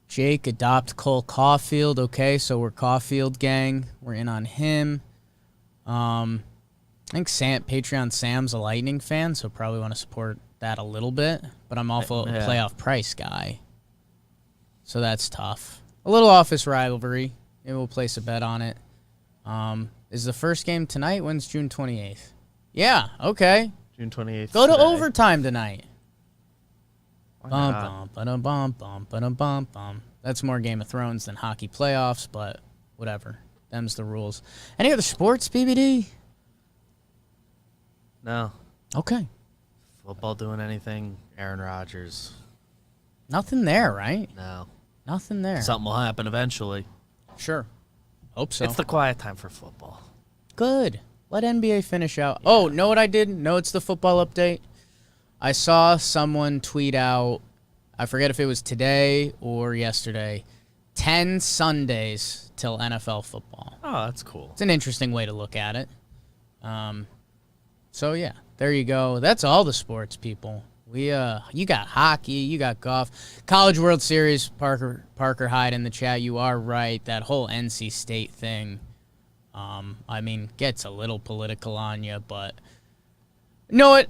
Jake adopt Cole Caulfield. Okay, so we're Caulfield gang. We're in on him. I think Patreon Sam's a Lightning fan, so probably want to support that a little bit. But I'm also a playoff Price guy, so that's tough. A little office rivalry. Maybe we'll place a bet on it. Is the first game tonight? When's June 28th? Yeah, okay. June 28th. Go to today. overtime tonight. Why Bum, not? bum, ba-dum, bum, bum, ba-dum, bum, bum. That's more Game of Thrones than hockey playoffs, but whatever. Them's the rules. Any other sports, BBD? No. Okay. Football doing anything? Aaron Rodgers. Nothing there, right? No. Nothing there. Something will happen eventually. Sure. Hope so. It's the quiet time for football. Good. Let NBA finish out. Yeah. Oh, know what I did? No, it's the football update. I saw someone tweet out, I forget if it was today or yesterday, 10 Sundays till NFL football. Oh, that's cool. It's an interesting way to look at it. So, yeah, there you go. That's all the sports, people. You got hockey, you got golf. College World Series, Parker Hyde in the chat. You are right. That whole NC State thing, I mean, gets a little political on you, but you know what?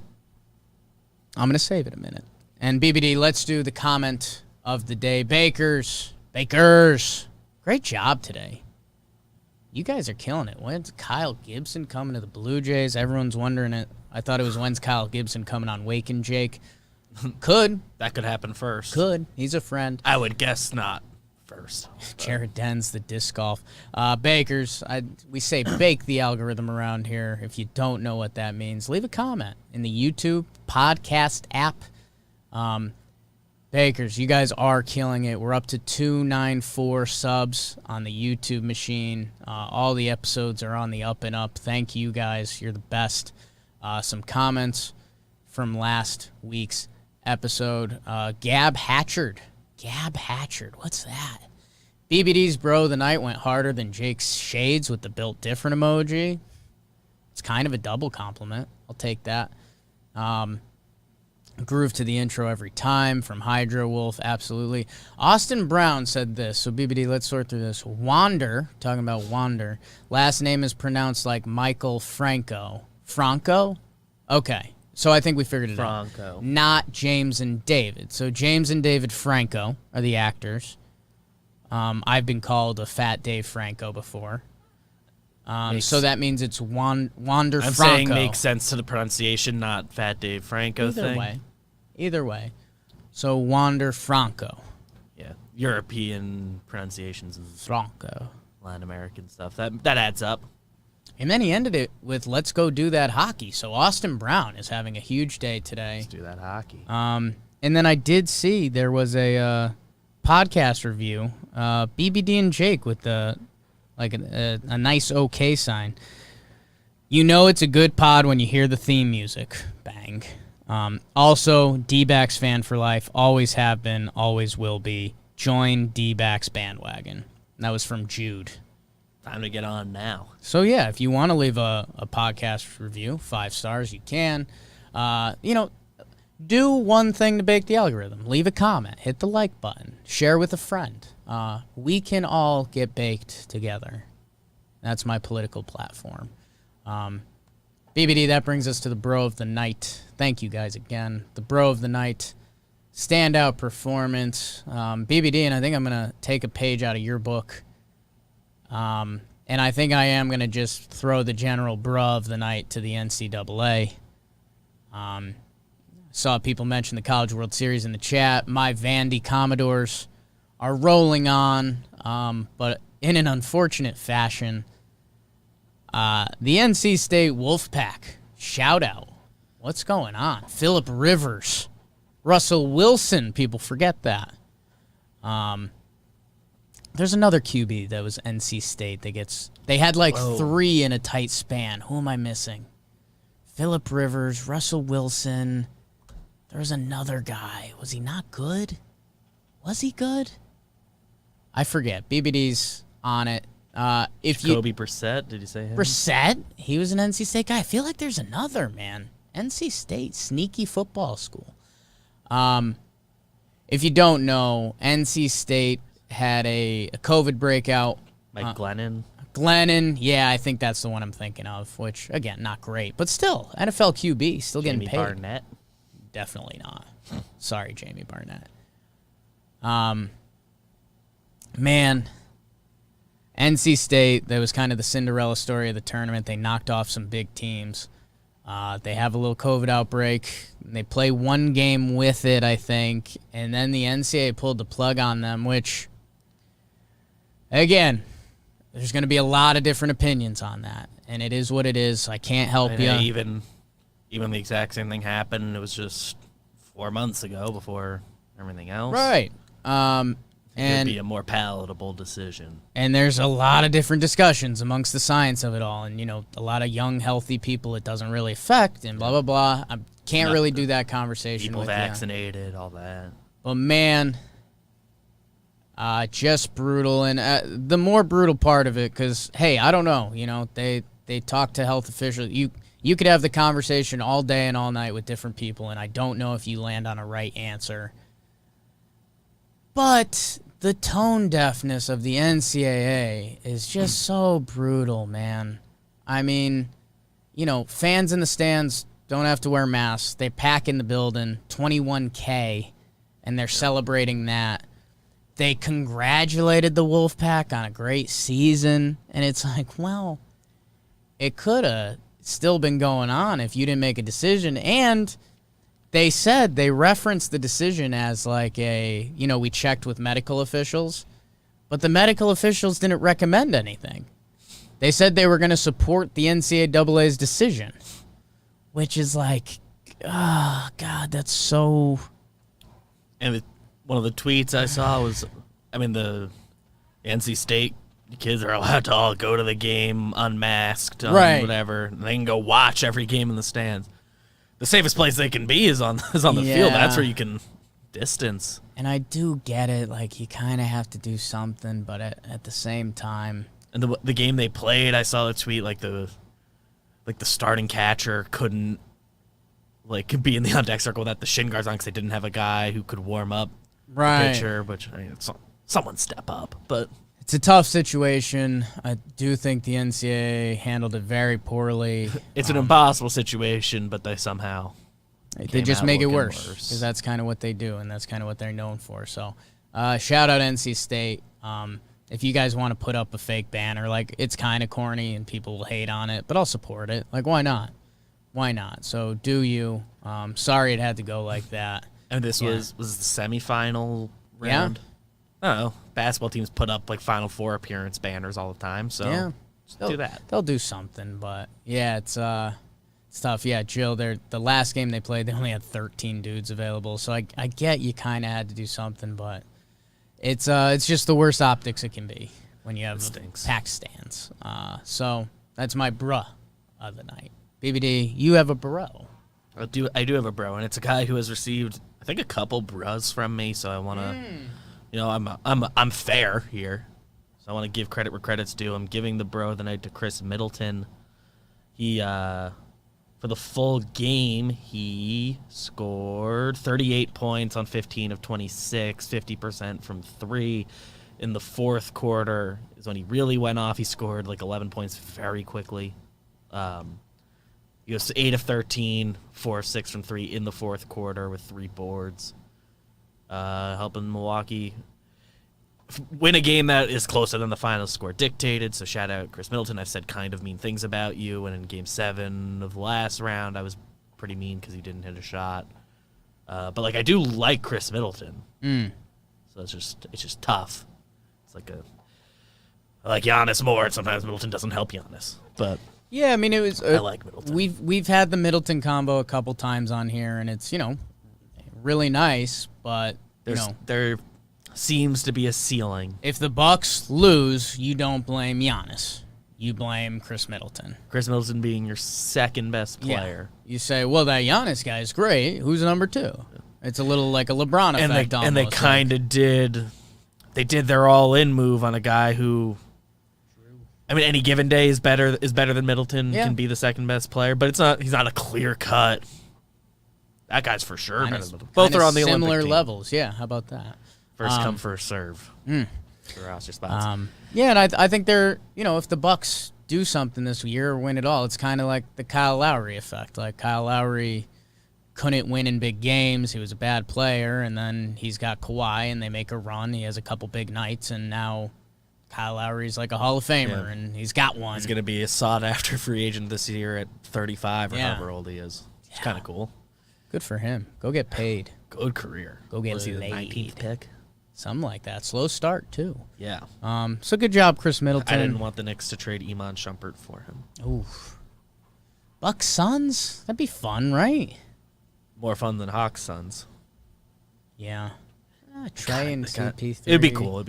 I'm going to save it a minute. And BBD, let's do the comment of the day. Bakers, great job today. You guys are killing it. When's Kyle Gibson coming to the Blue Jays? Everyone's wondering it. I thought it was when's Kyle Gibson coming on Wake and Jake. Could. That could happen first. Could. He's a friend. I would guess not first. Jared Den's the disc golf. Bakers, we say bake the algorithm around here. If you don't know what that means, leave a comment in the YouTube podcast app. Bakers, you guys are killing it. We're up to 294 subs on the YouTube machine. All the episodes are on the up and up. Thank you guys. You're the best. Some comments from last week's episode. Gab Hatchard. What's that? BBD's bro the night went harder than Jake's shades with the built different emoji. It's kind of a double compliment. I'll take that. Groove to the intro every time from Hydro Wolf, absolutely. Austin Brown said this, so BBD, let's sort through this. Wander, talking about Wander, last name is pronounced like Michael Franco. Franco? Okay, so I think we figured it out. Franco. Not James and David. So James and David Franco are the actors. I've been called a Fat Dave Franco before. So that means it's Wander Franco. I'm saying makes sense to the pronunciation, not Fat Dave Franco thing. Either way. So Wander Franco. Yeah, European pronunciations and Franco. Latin American stuff. That adds up. And then he ended it with "Let's go do that hockey." So Austin Brown is having a huge day today. Let's do that hockey. And then I did see there was a podcast review, BBD and Jake with a nice OK sign. You know it's a good pod when you hear the theme music. Bang. Also, D-backs fan for life. Always have been, always will be. Join D-backs bandwagon. That was from Jude. Time to get on now. So, yeah, if you want to leave a podcast review, 5 stars, you can. Do one thing to bake the algorithm. Leave a comment. Hit the like button. Share with a friend. We can all get baked together. That's my political platform. BBD, that brings us to the bro of the night. Thank you guys again. The bro of the night, standout performance. BBD, and I think I'm going to take a page out of your book. And I think I am going to just throw the general bro of the night to the NCAA. Saw people mention the College World Series in the chat. My Vandy Commodores are rolling on, but in an unfortunate fashion. The NC State Wolfpack, shout out. What's going on? Phillip Rivers, Russell Wilson, people forget that. There's another QB that was NC State they had like three in a tight span. Who am I missing? Phillip Rivers, Russell Wilson. There's another guy. Was he not good? Was he good? I forget. BBD's on it. Jacoby Brissett, did you say him? Brissett? He was an NC State guy. I feel like there's another, man. NC State, sneaky football school. If you don't know, NC State had a COVID breakout. Mike Glennon. Glennon, yeah, I think that's the one I'm thinking of, which, again, not great. But still, NFL QB, still Jamie getting paid. Barnett. Definitely not. Sorry, Jamie Barnett. Man, NC State, that was kind of the Cinderella story of the tournament. They knocked off some big teams. They have a little COVID outbreak. They play one game with it, I think, and then the NCAA pulled the plug on them, which, again, there's going to be a lot of different opinions on that, and it is what it is. I can't help you. Even the exact same thing happened. It was just 4 months ago before everything else. Right. It'd be a more palatable decision. And there's a lot of different discussions amongst the science of it all. And, a lot of young, healthy people it doesn't really affect and blah, blah, blah. I can't really do that conversation people with vaccinated, all that. But, man, just brutal. And the more brutal part of it, because, hey, I don't know. They talk to health officials. You could have the conversation all day and all night with different people, and I don't know if you land on a right answer. But the tone deafness of the NCAA is just so brutal, man. I mean, fans in the stands don't have to wear masks. They pack in the building, 21K, and they're celebrating that. They congratulated the Wolfpack on a great season, and it's like, well, it could have still been going on if you didn't make a decision. And they referenced the decision as like we checked with medical officials, but the medical officials didn't recommend anything. They said they were going to support the NCAA's decision, which is like, oh, God, that's so... And one of the tweets I saw was, the NC State kids are allowed to all go to the game unmasked, right? Whatever. They can go watch every game in the stands. The safest place they can be is on the field. That's where you can distance. And I do get it. Like, you kind of have to do something, but at the same time. And the game they played, I saw a tweet like the starting catcher couldn't be in the on deck circle without the shin guards on because they didn't have a guy who could warm up the pitcher. Which someone step up, but. It's a tough situation. I do think the NCAA handled it very poorly. It's an impossible situation, but they somehow they just make it worse because that's kind of what they do, and that's kind of what they're known for. So, shout out NC State. If you guys want to put up a fake banner, it's kind of corny and people will hate on it, but I'll support it. Why not? Why not? So, do you? Sorry it had to go like that. And this was the semifinal round. Yeah. I don't know. Basketball teams put up Final Four appearance banners all the time, so do that. They'll do something, but it's tough. Yeah, Jill, the last game they played, they only had 13 dudes available, so I get you kind of had to do something, but it's just the worst optics it can be when you have packed stands. So that's my bruh of the night. BBD, you have a bro. I do have a bro, and it's a guy who has received, I think, a couple bruhs from me, so I want to, I'm fair here, so I want to give credit where credit's due. I'm giving the bro of the night to Chris Middleton. He, for the full game, he scored 38 points on 15 of 26, 50% from 3. In the fourth quarter, is when he really went off. He scored like 11 points very quickly. He goes to 8 of 13, 4 of 6 from 3 in the fourth quarter with 3 boards, helping Milwaukee win a game that is closer than the final score dictated. So shout out Chris Middleton. I've said kind of mean things about you, and in Game 7 of the last round, I was pretty mean because he didn't hit a shot. But like I do like Chris Middleton, so it's just tough. It's like I like Giannis more, and sometimes Middleton doesn't help Giannis. But yeah, I mean it was. I like Middleton. We've had the Middleton combo a couple times on here, and it's really nice, but there seems to be a ceiling. if the Bucks lose, you don't blame Giannis. You blame Chris Middleton. Chris Middleton being your second best player. Yeah. You say, well, that Giannis guy is great. Who's number 2? It's a little like a LeBron effect almost. And they kind of did. They did their all-in move on a guy who, I mean, any given day is better than Middleton. Can be the second best player, but it's not. He's not a clear cut. That guy's for sure better than Middleton. Both are on the Olympic similar team. levels. Yeah, how about that? First come, first serve. For roster spots. Yeah, and I think they're, if the Bucks do something this year or win it all, it's kind of like the Kyle Lowry effect. Like Kyle Lowry couldn't win in big games. He was a bad player, and then he's got Kawhi, and they make a run. He has a couple big nights, and now Kyle Lowry's like a Hall of Famer, and he's got one. He's going to be a sought-after free agent this year at 35 or however old he is. It's kind of cool. Good for him. Go get paid. Good career. Go get Was he the laid. 19th pick? Something like that. Slow start, too. Yeah. So good job, Chris Middleton. I didn't want the Knicks to trade Iman Shumpert for him. Oof. Bucks Suns? That'd be fun, right? More fun than Hawks Suns. Yeah. Trey and CP3. It'd be cool.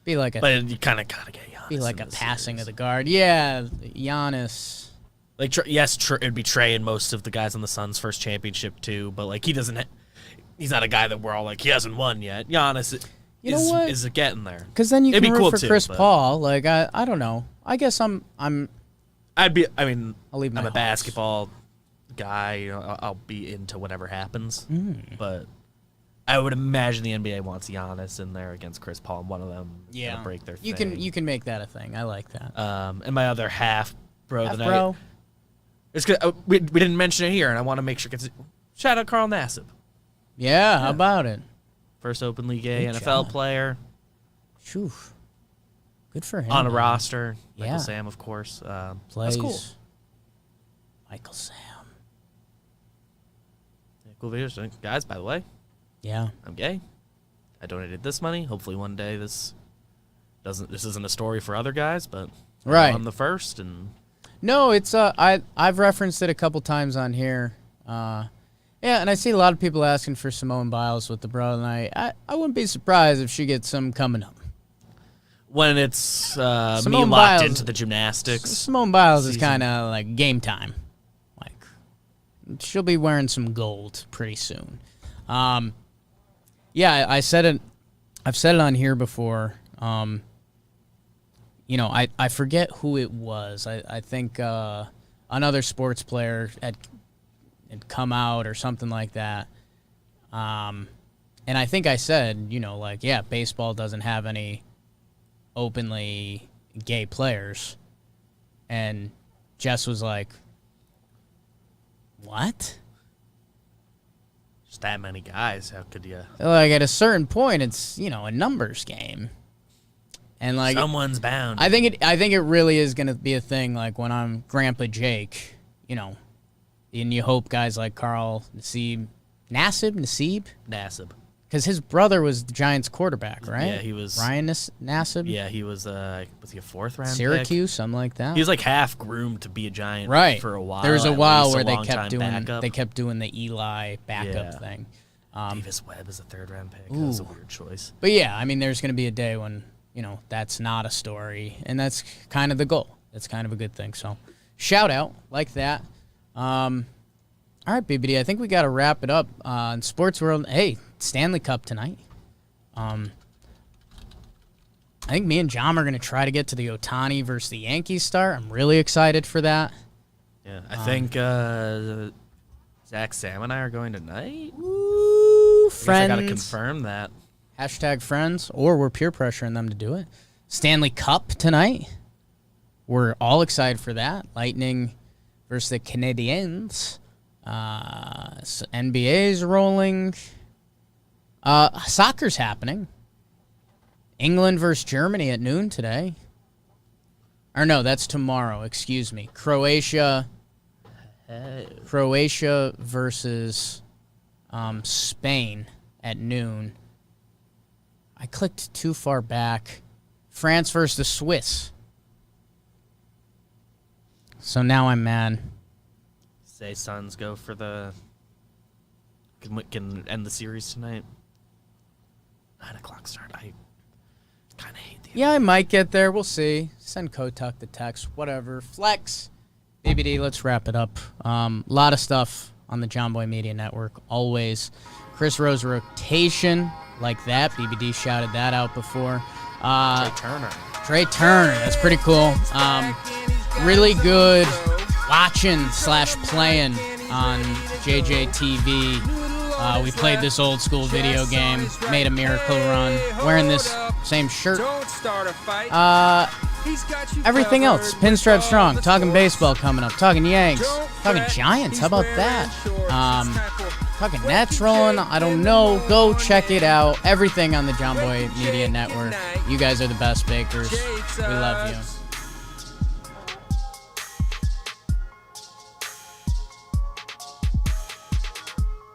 Be like but you kind of gotta get Giannis. Be like a passing of the guard. Yeah, Giannis. Like it'd be Trey and most of the guys on the Suns' first championship too. But like he's not a guy that we're all like he hasn't won yet. Giannis is getting there. Because then you it'd can be root cool for too, Chris but Paul. Like I don't know. I guess I'm. I'm a basketball guy. I'll be into whatever happens. But I would imagine the NBA wants Giannis in there against Chris Paul, and one of them is gonna break their thing. You can make that a thing. I like that. And my other half, bro. It's good. We didn't mention it here, and I want to make sure. Shout out Carl Nassib. Yeah, how about it? First open league A Good NFL job. player. Phew. Good for him. On a roster. Yeah. Michael Sam, of course. Plays. That's cool. Michael Sam. Yeah, cool videos. Guys, by the way, Yeah. I'm gay. I donated this money. Hopefully one day this isn't a story for other guys, but Right. I'm the first. And No, it's I've referenced it a couple times on here. Yeah, and I see a lot of people asking for Simone Biles with the bro, and I wouldn't be surprised if she gets some coming up. when it's me locked Biles, into the gymnastics. Simone Biles is season. kind of like game time. Like she'll be wearing some gold pretty soon. Yeah, I said it. I've said it on here before. I forget who it was. I think another sports player had come out or something like that. And I think I said, baseball doesn't have any openly gay players. And Jess was like, what? Just that many guys. How could you? Like at a certain point, it's, a numbers game. And like Someone's bound. I think it really is going to be a thing. Like when I'm Grandpa Jake, and you hope guys like Carl Nassib, because his brother was the Giants quarterback, right? Yeah, he was. Ryan Nassib. Yeah, he was. Was he a 4th round? Syracuse, pick? something like that. He was like half groomed to be a Giant, right? For a while. There was a while where they kept doing the Eli backup thing. Davis Webb is a 3rd round pick. That was a weird choice. But yeah, I mean, there's going to be a day when that's not a story, and that's kind of the goal. That's kind of a good thing. So, shout out like that. All right, BBD, I think we got to wrap it up. In sports world, hey, Stanley Cup tonight. I think me and John are going to try to get to the Ohtani versus the Yankees start. I'm really excited for that. Yeah, I think Zach Sam and I are going tonight. Woo, friends. I got to confirm that. #friends, or we're peer pressuring them to do it. Stanley Cup tonight. We're all excited for that. Lightning versus the Canadiens. NBA's rolling. Soccer's happening. England versus Germany at noon today. Or no, that's tomorrow. Excuse me. Croatia versus Spain at noon. I clicked too far back. France versus the Swiss. So now I'm mad. Say Suns go for the... Can end the series tonight. 9 o'clock start. I kind of hate the... Yeah, I might get there. We'll see. Send Kotuck the text. Whatever. Flex. BBD, let's wrap it up. Lot of stuff on the John Boy Media Network. Always. Chris Rose rotation like that. BBD shouted that out before. Trey Turner. That's pretty cool. Really good watching/playing on JJTV. We played this old school video game, made a miracle run, wearing this same shirt. Everything else, Pinstripe Strong, talking baseball coming up, talking Yanks, talking Giants, how about that? Talking Nets rolling, I don't know, go check it out. Everything on the John Boy Media Network. You guys are the best bakers. We love you.